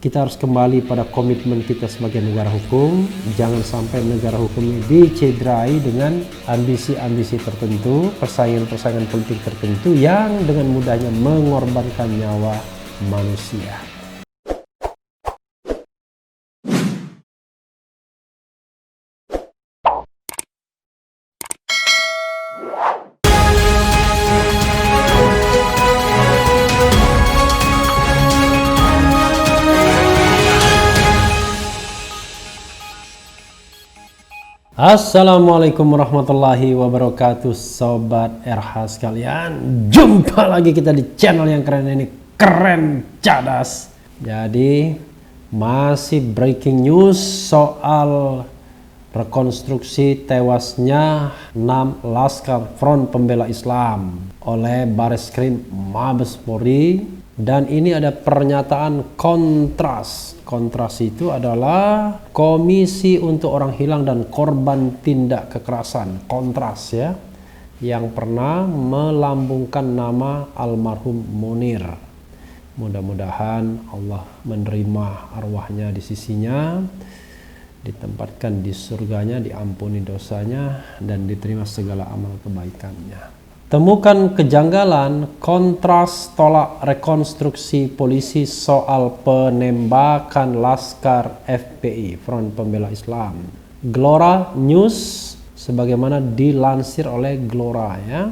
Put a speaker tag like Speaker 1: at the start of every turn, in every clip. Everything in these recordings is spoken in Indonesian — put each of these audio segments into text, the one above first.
Speaker 1: kita harus kembali pada komitmen kita sebagai negara hukum. Jangan sampai negara hukum ini dicederai dengan ambisi-ambisi tertentu, persaingan-persaingan politik tertentu yang dengan mudahnya mengorbankan nyawa manusia. Assalamualaikum warahmatullahi wabarakatuh, Sobat RH sekalian. Jumpa lagi kita di channel yang keren ini, Keren Cadas. Jadi masih breaking news soal rekonstruksi tewasnya 6 Laskar Front Pembela Islam oleh Bareskrim Mabes Polri. Dan ini ada pernyataan kontras. Kontras itu adalah Komisi untuk Orang Hilang dan Korban Tindak Kekerasan, Kontras ya, yang pernah melambungkan nama almarhum Munir. Mudah-mudahan Allah menerima arwahnya di sisinya, ditempatkan di surganya, diampuni dosanya, dan diterima segala amal kebaikannya. Temukan kejanggalan, Kontras tolak rekonstruksi polisi soal penembakan Laskar FPI, Front Pembela Islam. Glora News, sebagaimana dilansir oleh Glora ya.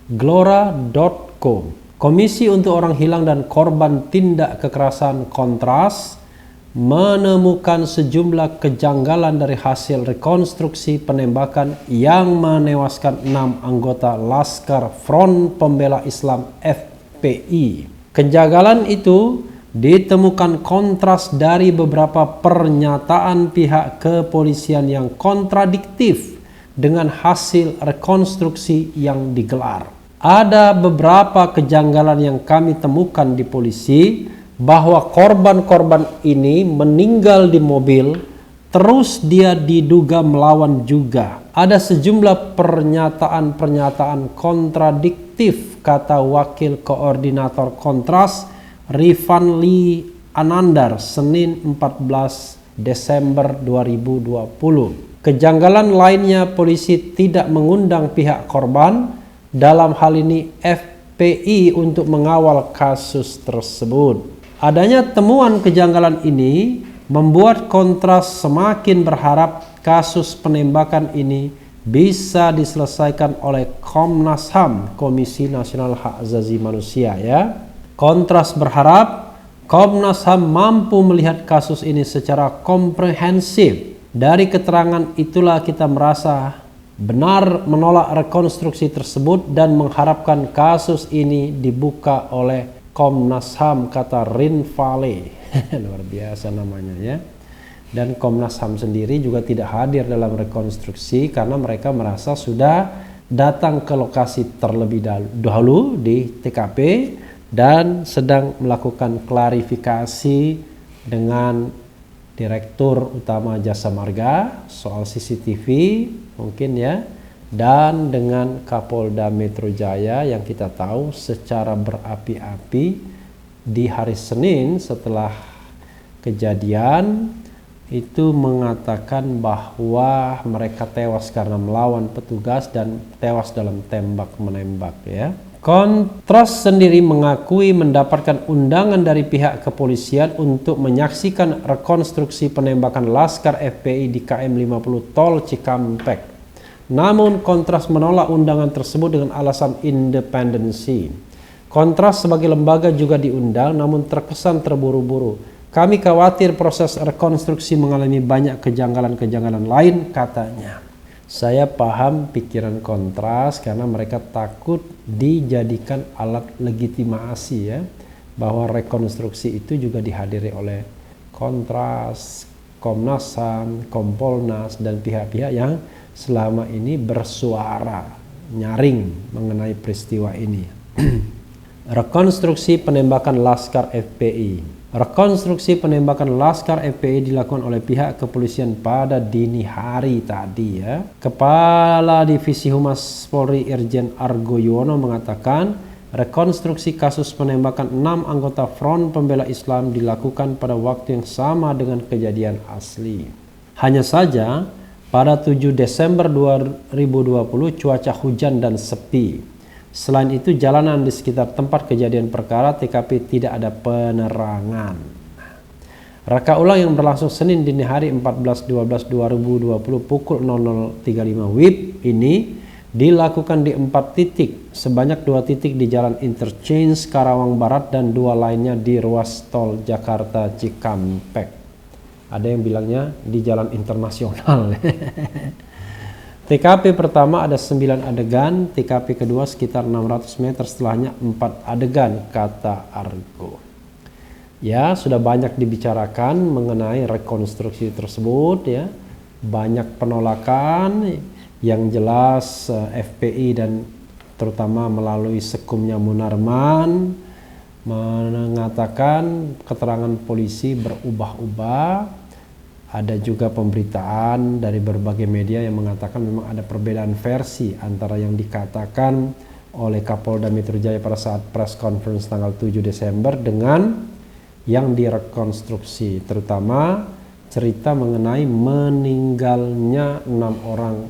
Speaker 1: Glora.co. Komisi untuk Orang Hilang dan Korban Tindak Kekerasan Kontras menemukan sejumlah kejanggalan dari hasil rekonstruksi penembakan yang menewaskan 6 anggota Laskar Front Pembela Islam FPI. Kejanggalan itu ditemukan kontras dari beberapa pernyataan pihak kepolisian yang kontradiktif dengan hasil rekonstruksi yang digelar. Ada beberapa kejanggalan yang kami temukan di polisi, bahwa korban-korban ini meninggal di mobil, terus dia diduga melawan juga. Ada sejumlah pernyataan-pernyataan kontradiktif, kata Wakil Koordinator Kontras Rifanli Anandar, Senin 14 Desember 2020. Kejanggalan lainnya, polisi tidak mengundang pihak korban, dalam hal ini FPI, untuk mengawal kasus tersebut. Adanya temuan kejanggalan ini membuat Kontras semakin berharap kasus penembakan ini bisa diselesaikan oleh Komnas HAM, Komisi Nasional Hak Asasi Manusia ya. Kontras berharap Komnas HAM mampu melihat kasus ini secara komprehensif. Dari keterangan itulah kita merasa benar menolak rekonstruksi tersebut dan mengharapkan kasus ini dibuka oleh Komnas HAM, kata Rinfale. Luar biasa namanya ya. Dan Komnas HAM sendiri juga tidak hadir dalam rekonstruksi karena mereka merasa sudah datang ke lokasi terlebih dahulu di TKP dan sedang melakukan klarifikasi dengan Direktur Utama Jasa Marga soal CCTV mungkin ya, dan dengan Kapolda Metro Jaya yang kita tahu secara berapi-api di hari Senin setelah kejadian itu mengatakan bahwa mereka tewas karena melawan petugas dan tewas dalam tembak-menembak ya. Kontras sendiri mengakui mendapatkan undangan dari pihak kepolisian untuk menyaksikan rekonstruksi penembakan Laskar FPI di KM 50 Tol Cikampek. Namun Kontras menolak undangan tersebut dengan alasan independensi. Kontras sebagai lembaga juga diundang namun terkesan terburu-buru. Kami khawatir proses rekonstruksi mengalami banyak kejanggalan-kejanggalan lain, katanya. Saya paham pikiran Kontras karena mereka takut dijadikan alat legitimasi ya, bahwa rekonstruksi itu juga dihadiri oleh Kontras, Komnas HAM, Kompolnas, dan pihak-pihak yang selama ini bersuara nyaring mengenai peristiwa ini. Rekonstruksi penembakan Laskar FPI. Rekonstruksi penembakan Laskar FPI dilakukan oleh pihak kepolisian pada dini hari tadi ya. Kepala Divisi Humas Polri Irjen Argo Yuwono mengatakan rekonstruksi kasus penembakan 6 anggota Front Pembela Islam dilakukan pada waktu yang sama dengan kejadian asli. Hanya saja, pada 7 Desember 2020 cuaca hujan dan sepi. Selain itu, jalanan di sekitar tempat kejadian perkara TKP tidak ada penerangan. Reka ulang yang berlangsung Senin dini hari 14/12/2020 pukul 00.35 WIB ini dilakukan di 4 titik, sebanyak 2 titik di Jalan Interchange Karawang Barat dan 2 lainnya di ruas tol Jakarta Cikampek. Ada yang bilangnya di Jalan Internasional. TKP pertama ada 9 adegan, TKP kedua sekitar 600 meter setelahnya 4 adegan, kata Argo. Ya, sudah banyak dibicarakan mengenai rekonstruksi tersebut ya. Banyak penolakan. Yang jelas FPI dan terutama melalui sekumnya Munarman mengatakan keterangan polisi berubah-ubah. Ada juga pemberitaan dari berbagai media yang mengatakan memang ada perbedaan versi antara yang dikatakan oleh Kapolda Metro Jaya pada saat press conference tanggal 7 Desember dengan yang direkonstruksi, terutama cerita mengenai meninggalnya 6 orang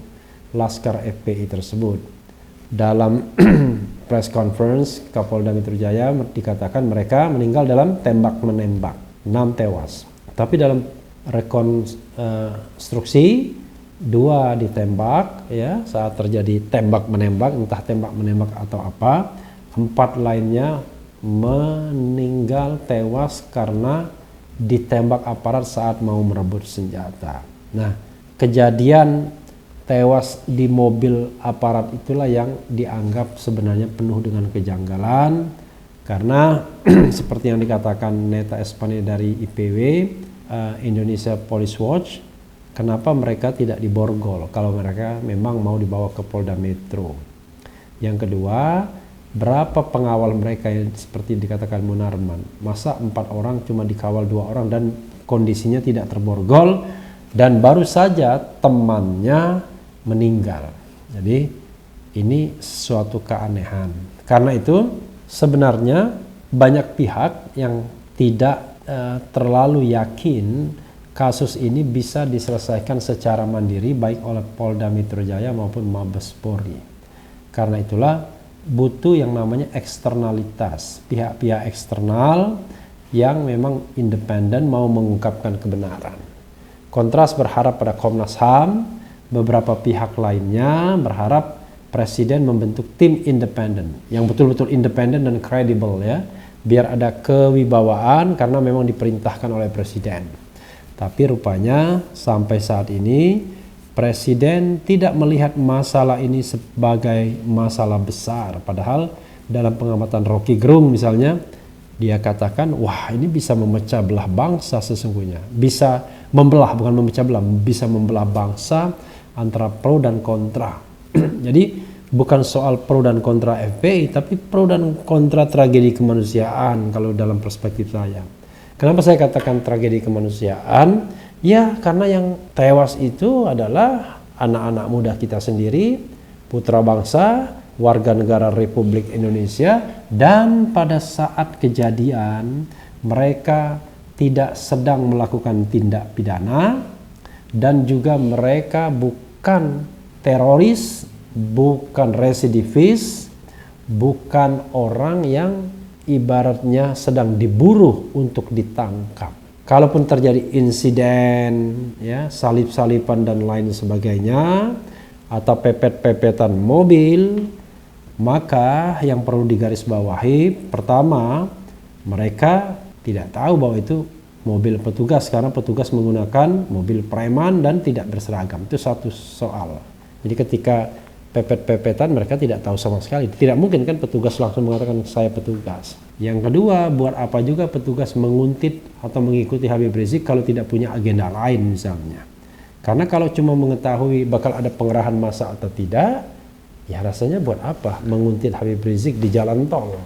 Speaker 1: Laskar FPI tersebut. Dalam press conference Kapolda Metro Jaya dikatakan mereka meninggal dalam tembak-menembak, 6 tewas. Tapi dalam rekonstruksi 2 ditembak ya saat terjadi tembak-menembak, entah tembak-menembak atau apa. 4 lainnya meninggal tewas karena ditembak aparat saat mau merebut senjata. Nah, kejadian tewas di mobil aparat itulah yang dianggap sebenarnya penuh dengan kejanggalan karena seperti yang dikatakan Neta Espane dari IPW, Indonesia Police Watch, kenapa mereka tidak diborgol kalau mereka memang mau dibawa ke Polda Metro. Yang kedua, berapa pengawal mereka yang seperti dikatakan Munarman, masa 4 orang cuma dikawal 2 orang dan kondisinya tidak terborgol dan baru saja temannya meninggal. Jadi ini suatu keanehan. Karena itu sebenarnya banyak pihak yang tidak terlalu yakin kasus ini bisa diselesaikan secara mandiri baik oleh Polda Metro Jaya maupun Mabes Polri. Karena itulah butuh yang namanya eksternalitas, pihak-pihak eksternal yang memang independen mau mengungkapkan kebenaran. Kontras berharap pada Komnas HAM, beberapa pihak lainnya berharap Presiden membentuk tim independen yang betul-betul independen dan kredibel ya, biar ada kewibawaan karena memang diperintahkan oleh Presiden. Tapi rupanya sampai saat ini Presiden tidak melihat masalah ini sebagai masalah besar. Padahal dalam pengamatan Rocky Gerung misalnya, dia katakan, wah ini bisa memecah belah bangsa sesungguhnya. Bisa membelah, bukan memecah belah, bisa membelah bangsa antara pro dan kontra. Jadi bukan soal pro dan kontra FPI, tapi pro dan kontra tragedi kemanusiaan kalau dalam perspektif saya. Kenapa saya katakan tragedi kemanusiaan? Ya karena yang tewas itu adalah anak-anak muda kita sendiri, putra bangsa, warga negara Republik Indonesia, dan pada saat kejadian mereka tidak sedang melakukan tindak pidana dan juga mereka bukan teroris, bukan residivis, bukan orang yang ibaratnya sedang diburu untuk ditangkap. Kalaupun terjadi insiden ya salip-salipan dan lain sebagainya atau pepet-pepetan mobil, maka yang perlu digarisbawahi pertama, mereka tidak tahu bahwa itu mobil petugas karena petugas menggunakan mobil preman dan tidak berseragam. Itu satu soal. Jadi ketika pepet-pepetan mereka tidak tahu sama sekali. Tidak mungkin kan petugas langsung mengatakan saya petugas. Yang kedua, buat apa juga petugas menguntit atau mengikuti Habib Rizik kalau tidak punya agenda lain misalnya. Karena kalau cuma mengetahui bakal ada pengerahan massa atau tidak, ya rasanya buat apa menguntit Habib Rizik di jalan tol.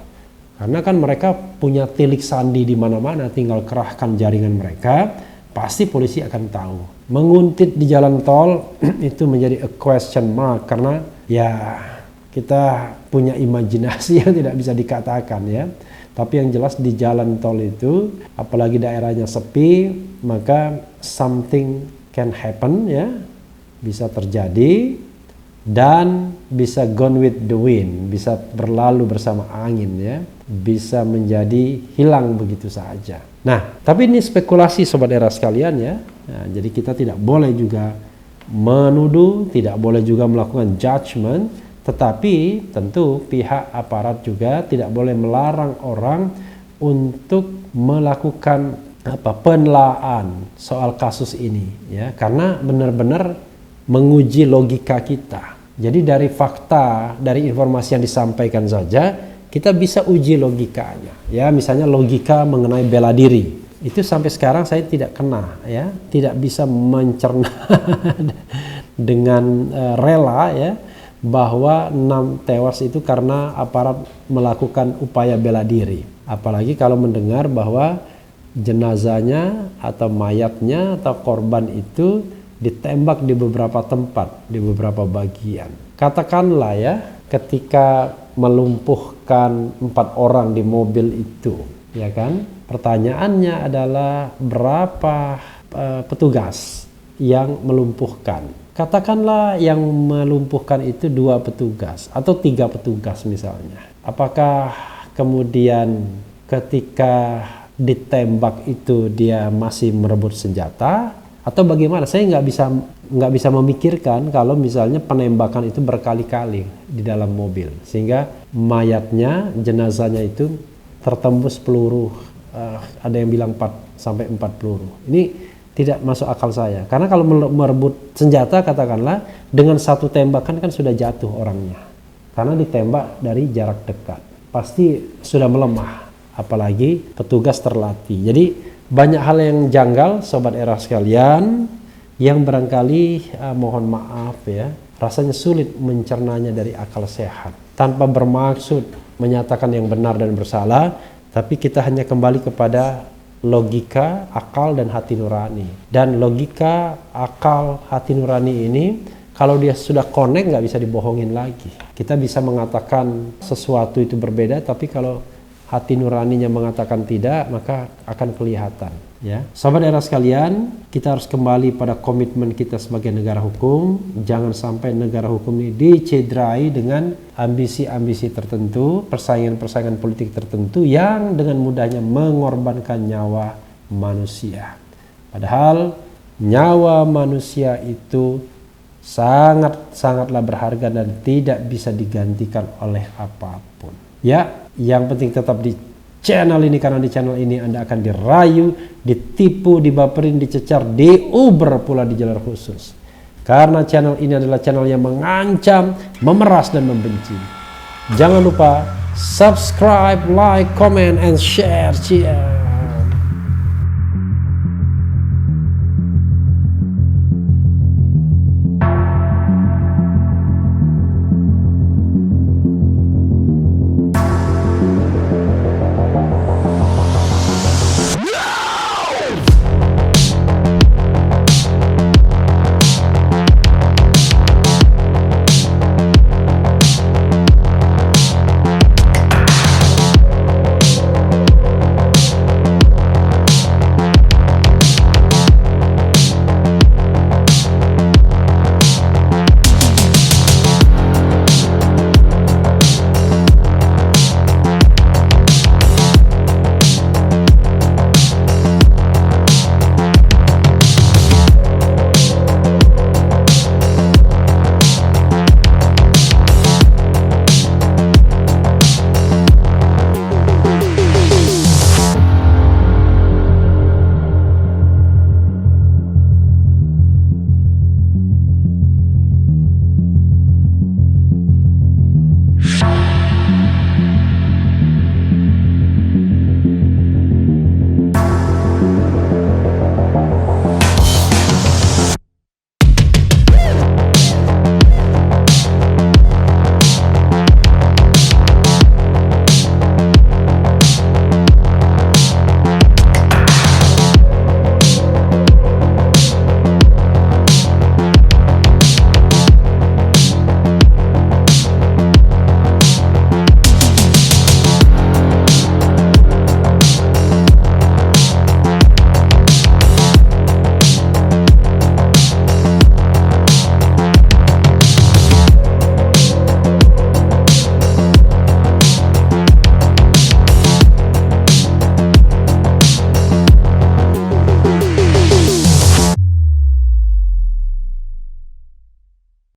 Speaker 1: Karena kan mereka punya tilik sandi di mana-mana, tinggal kerahkan jaringan mereka, pasti polisi akan tahu. Menguntit di jalan tol itu menjadi a question mark karena ya kita punya imajinasi yang tidak bisa dikatakan ya. Tapi yang jelas di jalan tol itu, apalagi daerahnya sepi, maka something can happen ya, bisa terjadi dan bisa gone with the wind, bisa berlalu bersama angin ya, bisa menjadi hilang begitu saja. Nah, tapi ini spekulasi sobat era sekalian ya. Nah, jadi kita tidak boleh juga menuduh, tidak boleh juga melakukan judgment, tetapi tentu pihak aparat juga tidak boleh melarang orang untuk melakukan penelaahan soal kasus ini ya, karena benar-benar menguji logika kita. Jadi dari fakta, dari informasi yang disampaikan saja kita bisa uji logikanya ya. Misalnya logika mengenai bela diri itu sampai sekarang saya tidak kena ya, tidak bisa mencerna dengan rela ya bahwa 6 tewas itu karena aparat melakukan upaya bela diri. Apalagi kalau mendengar bahwa jenazahnya atau mayatnya atau korban itu ditembak di beberapa tempat, di beberapa bagian. Katakanlah ya, ketika melumpuhkan 4 orang di mobil itu, ya kan? Pertanyaannya adalah berapa petugas yang melumpuhkan? Katakanlah yang melumpuhkan itu 2 petugas atau 3 petugas misalnya. Apakah kemudian ketika ditembak itu dia masih merebut senjata atau bagaimana? Saya nggak bisa memikirkan kalau misalnya penembakan itu berkali-kali di dalam mobil sehingga mayatnya, jenazahnya itu tertembus peluru. Ada yang bilang 4 sampai 4 peluru. Ini tidak masuk akal saya. Karena kalau merebut senjata katakanlah dengan 1 tembakan kan sudah jatuh orangnya. Karena ditembak dari jarak dekat. Pasti sudah melemah. Apalagi petugas terlatih. Jadi banyak hal yang janggal sobat era sekalian yang barangkali mohon maaf ya, rasanya sulit mencernanya dari akal sehat. Tanpa bermaksud menyatakan yang benar dan bersalah, tapi kita hanya kembali kepada logika, akal, dan hati nurani. Dan logika, akal, hati nurani ini kalau dia sudah connect nggak bisa dibohongin lagi. Kita bisa mengatakan sesuatu itu berbeda, tapi kalau hati nuraninya mengatakan tidak, maka akan kelihatan. Ya, sahabat era sekalian, kita harus kembali pada komitmen kita sebagai negara hukum. Jangan sampai negara hukum ini dicederai dengan ambisi-ambisi tertentu, persaingan-persaingan politik tertentu yang dengan mudahnya mengorbankan nyawa manusia. Padahal nyawa manusia itu sangat-sangatlah berharga dan tidak bisa digantikan oleh apapun. Ya, yang penting tetap di channel ini, karena di channel ini Anda akan dirayu, ditipu, dibaperin, dicecar, diuber pula di jalur khusus. Karena channel ini adalah channel yang mengancam, memeras, dan membenci. Jangan lupa subscribe, like, comment, and share.